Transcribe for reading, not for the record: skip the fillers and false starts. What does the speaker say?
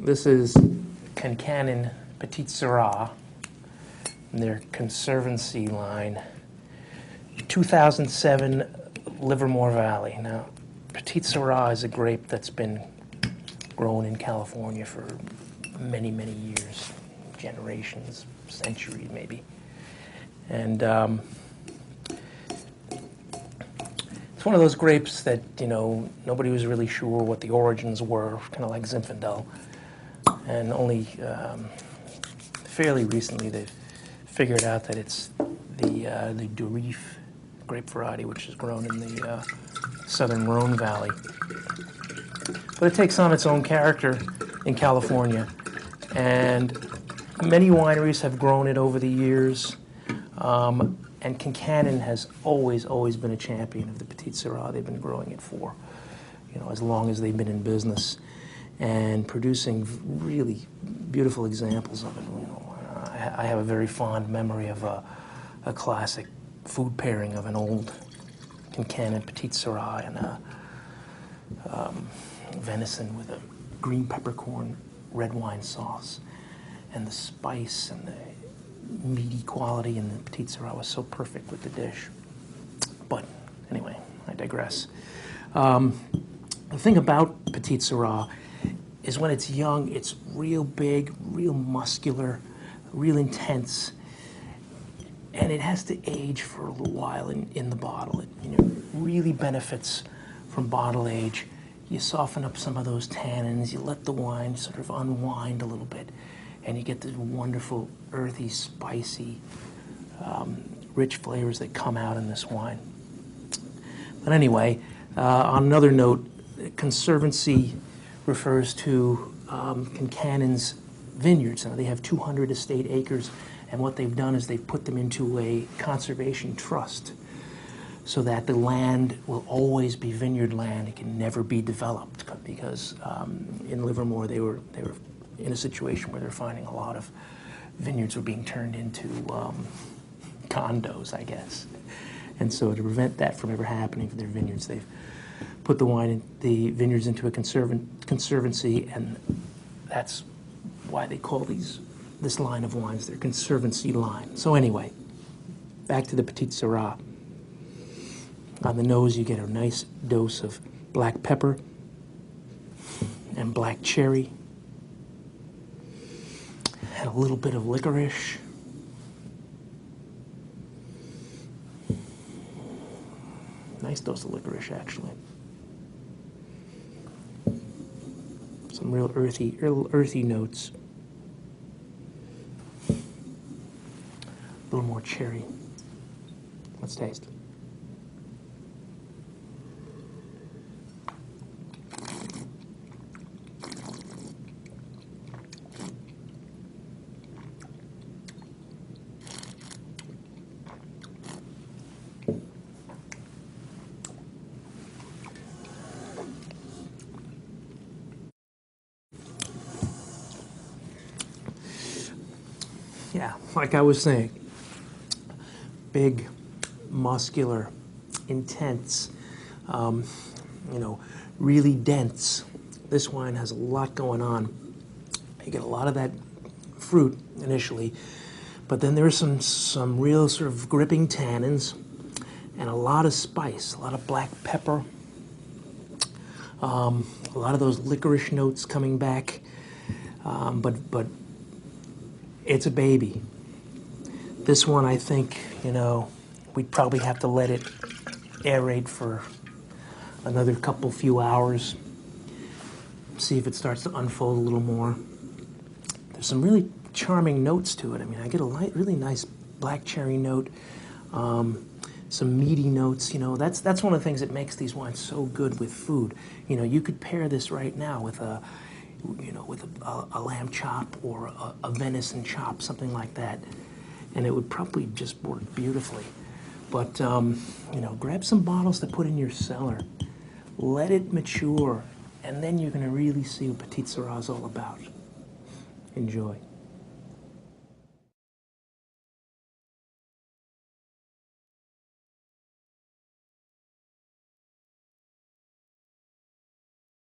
This is Concannon Petite Sirah, and their Conservancy line, 2007 Livermore Valley. Now, Petite Sirah is a grape that's been grown in California for many, many years, generations, centuries maybe. And it's one of those grapes that, you know, nobody was really sure what the origins were, kind of like Zinfandel. And only fairly recently they've figured out that it's the Durif grape variety, which is grown in the southern Rhone Valley. But it takes on its own character in California, and many wineries have grown it over the years. And Concannon has always been a champion of the Petite Sirah. They've been growing it for, you know, as long as they've been in business, and producing really beautiful examples of it. You know, I have a very fond memory of a classic food pairing of an old Concannon Petite Sirah and a venison with a green peppercorn red wine sauce, and the spice and the meaty quality in the Petite Sirah was so perfect with the dish. But anyway, I digress. The thing about Petite Sirah is when it's young, it's real big, real muscular, real intense, and it has to age for a little while in the bottle. It, you know, really benefits from bottle age. You soften up some of those tannins, you let the wine sort of unwind a little bit, and you get these wonderful, earthy, spicy, rich flavors that come out in this wine. But anyway, on another note, Conservancy refers to Concannon's vineyards. Now, they have 200 estate acres, and what they've done is they've put them into a conservation trust so that the land will always be vineyard land. It can never be developed, because in Livermore they were in a situation where they're finding a lot of vineyards were being turned into condos, I guess. And so to prevent that from ever happening for their vineyards, they've put the vineyards into a conservancy, and that's why they call this line of wines their Conservancy line. So anyway, back to the Petite Sirah. On the nose, you get a nice dose of black pepper and black cherry, and a little bit of licorice. Nice dose of licorice, actually. Some real earthy notes. A little more cherry. Let's taste. Yeah, like I was saying, big, muscular, intense, you know, really dense. This wine has a lot going on. You get a lot of that fruit initially, but then there's some real sort of gripping tannins and a lot of spice, a lot of black pepper, a lot of those licorice notes coming back, but it's a baby. This one, I think, you know, we'd probably have to let it aerate for another few hours, see if it starts to unfold a little more. There's some really charming notes to it. I mean, I get a really nice black cherry note, some meaty notes. You know, that's one of the things that makes these wines so good with food. You know, you could pair this right now with a lamb chop or a venison chop, something like that, and it would probably just work beautifully. But you know, grab some bottles to put in your cellar, let it mature, and then you're going to really see what Petite Sirah is all about. Enjoy.